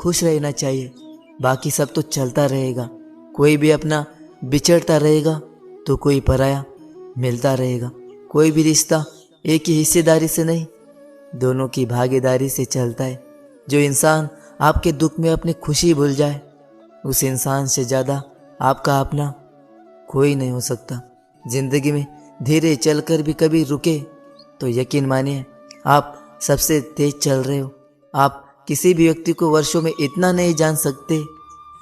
खुश रहना चाहिए, बाकी सब तो चलता रहेगा। कोई भी अपना बिछड़ता रहेगा तो कोई पराया मिलता रहेगा। कोई भी रिश्ता एक ही हिस्सेदारी से नहीं, दोनों की भागीदारी से चलता है। जो इंसान आपके दुख में अपनी खुशी भूल जाए, उस इंसान से ज़्यादा आपका अपना कोई नहीं हो सकता। जिंदगी में धीरे चलकर भी कभी रुके तो यकीन मानिए आप सबसे तेज चल रहे हो। आप किसी भी व्यक्ति को वर्षों में इतना नहीं जान सकते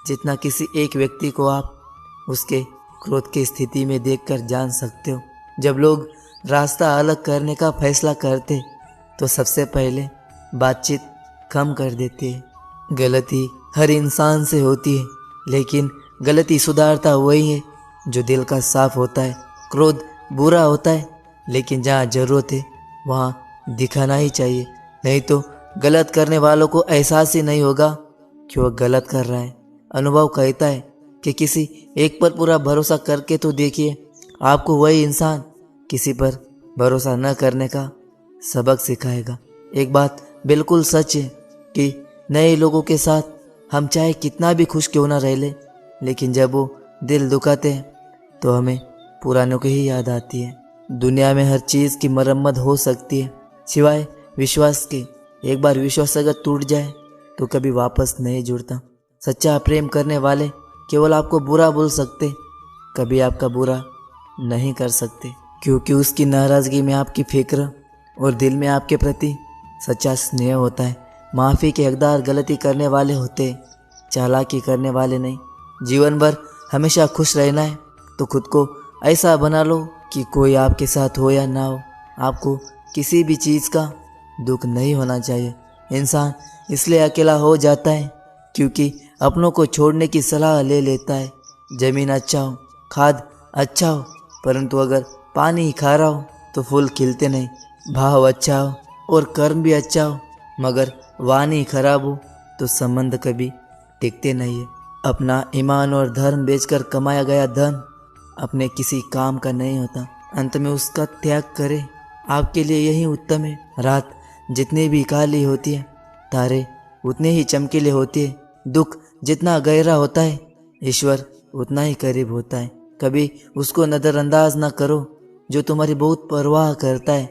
जितना किसी एक व्यक्ति को आप उसके क्रोध की स्थिति में देखकर जान सकते हो। जब लोग रास्ता अलग करने का फैसला करते तो सबसे पहले बातचीत कम कर देते हैं। गलती हर इंसान से होती है, लेकिन गलती सुधारता वही है जो दिल का साफ होता है। क्रोध बुरा होता है, लेकिन जहाँ ज़रूरत है वहाँ दिखाना ही चाहिए, नहीं तो गलत करने वालों को एहसास ही नहीं होगा कि वह गलत कर रहा है। अनुभव कहता है कि किसी एक पर पूरा भरोसा करके तो देखिए, आपको वही इंसान किसी पर भरोसा न करने का सबक सिखाएगा। एक बात बिल्कुल सच है कि नए लोगों के साथ हम चाहे कितना भी खुश क्यों ना रह ले, लेकिन जब वो दिल दुखाते हैं तो हमें पुरानों की ही याद आती है। दुनिया में हर चीज़ की मरम्मत हो सकती है सिवाय विश्वास के। एक बार विश्वास अगर टूट जाए तो कभी वापस नहीं जुड़ता। सच्चा प्रेम करने वाले केवल आपको बुरा बोल सकते, कभी आपका बुरा नहीं कर सकते, क्योंकि उसकी नाराज़गी में आपकी फिक्र और दिल में आपके प्रति सच्चा स्नेह होता है। माफ़ी के हकदार गलती करने वाले होते, चालाकी करने वाले नहीं। जीवन भर हमेशा खुश रहना है तो खुद को ऐसा बना लो कि कोई आपके साथ हो या ना हो, आपको किसी भी चीज़ का दुख नहीं होना चाहिए। इंसान इसलिए अकेला हो जाता है क्योंकि अपनों को छोड़ने की सलाह ले लेता है। ज़मीन अच्छा हो, खाद अच्छा हो, परंतु अगर पानी ही खारा हो तो फूल खिलते नहीं। भाव अच्छा हो और कर्म भी अच्छा हो, मगर वाणी खराब हो तो संबंध कभी टिकते नहीं है। अपना ईमान और धर्म बेचकर कमाया गया धन अपने किसी काम का नहीं होता, अंत में उसका त्याग करे। आपके लिए यही उत्तम है। रात जितनी भी काली होती है, तारे उतने ही चमकीले होते हैं। दुख जितना गहरा होता है, ईश्वर उतना ही करीब होता है। कभी उसको नज़रअंदाज ना करो जो तुम्हारी बहुत परवाह करता है,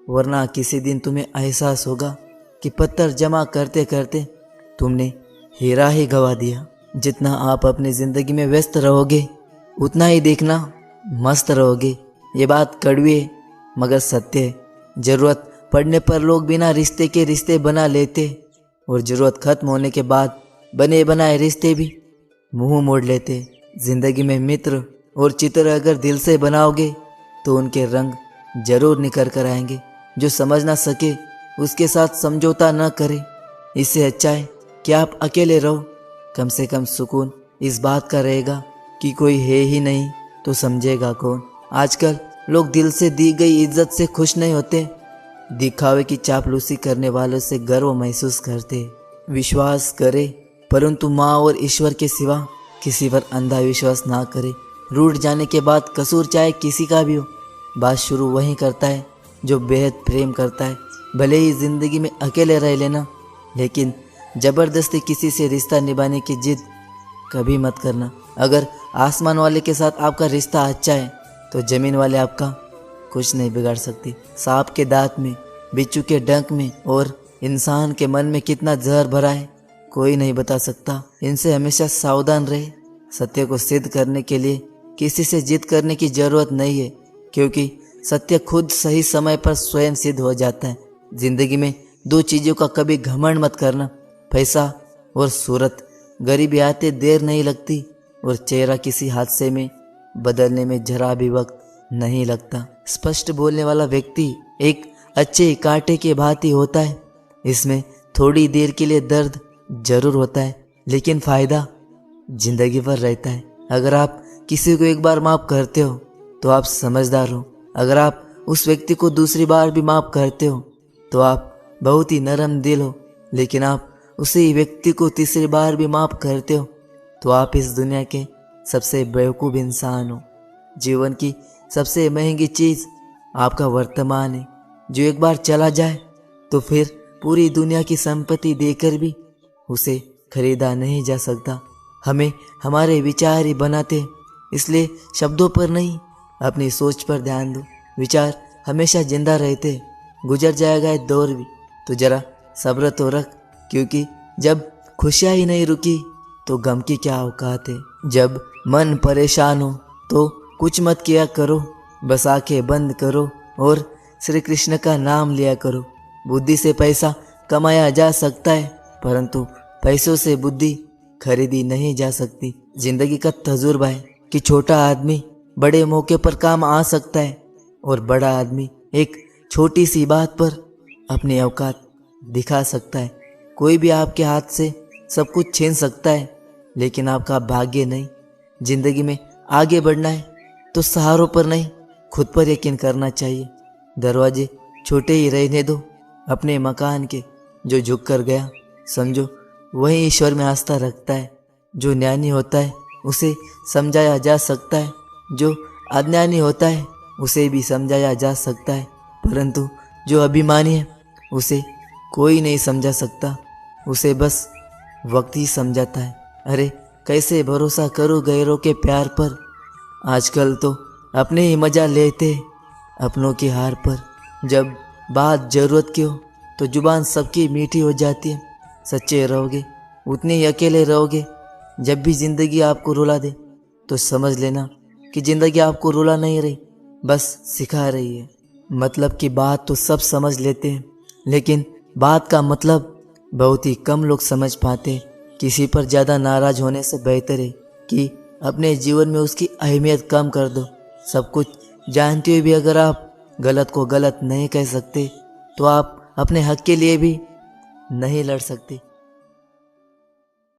वरना किसी दिन तुम्हें एहसास होगा कि पत्थर जमा करते करते तुमने हीरा ही गवा दिया। जितना आप अपनी ज़िंदगी में व्यस्त रहोगे, उतना ही देखना मस्त रहोगे। ये बात कड़वी है मगर सत्य है। ज़रूरत पड़ने पर लोग बिना रिश्ते के रिश्ते बना लेते, और ज़रूरत खत्म होने के बाद बने बनाए रिश्ते भी मुंह मोड़ लेते। ज़िंदगी में मित्र और चित्र अगर दिल से बनाओगे तो उनके रंग जरूर निखर कर आएंगे। जो समझ ना सके उसके साथ समझौता न करे। इससे अच्छा है कि आप अकेले रहो। कम से कम सुकून इस बात का रहेगा कि कोई है ही नहीं तो समझेगा कौन। आजकल लोग दिल से दी गई इज्जत से खुश नहीं होते, दिखावे की चापलूसी करने वालों से गर्व महसूस करते। विश्वास करे, परंतु माँ और ईश्वर के सिवा किसी पर अंधा विश्वास ना करे। रूठ जाने के बाद कसूर चाहे किसी का भी हो, बात शुरू वहीं करता है जो बेहद प्रेम करता है। भले ही जिंदगी में अकेले रह लेना, लेकिन ज़बरदस्ती किसी से रिश्ता निभाने की जिद कभी मत करना। अगर आसमान वाले के साथ आपका रिश्ता अच्छा है तो ज़मीन वाले आपका कुछ नहीं बिगाड़ सकती। सांप के दांत में, बिच्छू के डंक में और इंसान के मन में कितना जहर भरा है कोई नहीं बता सकता। इनसे हमेशा सावधान रहे। सत्य को सिद्ध करने के लिए किसी से जिद करने की ज़रूरत नहीं है, क्योंकि सत्य खुद सही समय पर स्वयं सिद्ध हो जाता है। जिंदगी में दो चीज़ों का कभी घमंड मत करना, पैसा और सूरत। गरीबी आते देर नहीं लगती और चेहरा किसी हादसे में बदलने में जरा भी वक्त नहीं लगता। स्पष्ट बोलने वाला व्यक्ति एक अच्छे कांटे के भांति होता है। इसमें थोड़ी देर के लिए दर्द जरूर होता है, लेकिन फ़ायदा जिंदगी भर रहता है। अगर आप किसी को एक बार माफ़ करते हो तो आप समझदार हो। अगर आप उस व्यक्ति को दूसरी बार भी माफ़ करते हो तो आप बहुत ही नरम दिल हो। लेकिन आप उसी व्यक्ति को तीसरी बार भी माफ़ करते हो तो आप इस दुनिया के सबसे बेवकूफ़ इंसान हो। जीवन की सबसे महंगी चीज़ आपका वर्तमान है, जो एक बार चला जाए तो फिर पूरी दुनिया की संपत्ति देकर भी उसे खरीदा नहीं जा सकता। हमें हमारे विचार ही बनाते, इसलिए शब्दों पर नहीं अपनी सोच पर ध्यान दो। विचार हमेशा जिंदा रहते, गुजर जाएगा ये दौर भी, तो जरा सब्र तो रख, क्योंकि जब खुशियाँ ही नहीं रुकी तो गम की क्या औकात है। जब मन परेशान हो तो कुछ मत किया करो, बस आंखें बंद करो और श्री कृष्ण का नाम लिया करो। बुद्धि से पैसा कमाया जा सकता है, परंतु पैसों से बुद्धि खरीदी नहीं जा सकती। जिंदगी का तजुर्बा है कि छोटा आदमी बड़े मौके पर काम आ सकता है और बड़ा आदमी एक छोटी सी बात पर अपनी औकात दिखा सकता है। कोई भी आपके हाथ से सब कुछ छीन सकता है, लेकिन आपका भाग्य नहीं। जिंदगी में आगे बढ़ना है तो सहारों पर नहीं, खुद पर यकीन करना चाहिए। दरवाजे छोटे ही रहने दो अपने मकान के। जो झुक कर गया समझो वही ईश्वर में आस्था रखता है। जो ज्ञानी होता है उसे समझाया जा सकता है, जो अज्ञानी होता है उसे भी समझाया जा सकता है, परंतु जो अभिमानी है उसे कोई नहीं समझा सकता, उसे बस वक्त ही समझाता है। अरे कैसे भरोसा करूं गैरों के प्यार पर, आजकल तो अपने ही मजा लेते अपनों की हार पर। जब बात जरूरत की हो तो जुबान सबकी मीठी हो जाती है। सच्चे रहोगे उतने ही अकेले रहोगे। जब भी जिंदगी आपको रुला दे तो समझ लेना कि जिंदगी आपको रुला नहीं रही, बस सिखा रही है। मतलब की बात तो सब समझ लेते हैं, लेकिन बात का मतलब बहुत ही कम लोग समझ पाते हैं। किसी पर ज़्यादा नाराज होने से बेहतर है कि अपने जीवन में उसकी अहमियत कम कर दो। सब कुछ जानते हुए भी अगर आप गलत को गलत नहीं कह सकते तो आप अपने हक के लिए भी नहीं लड़ सकते।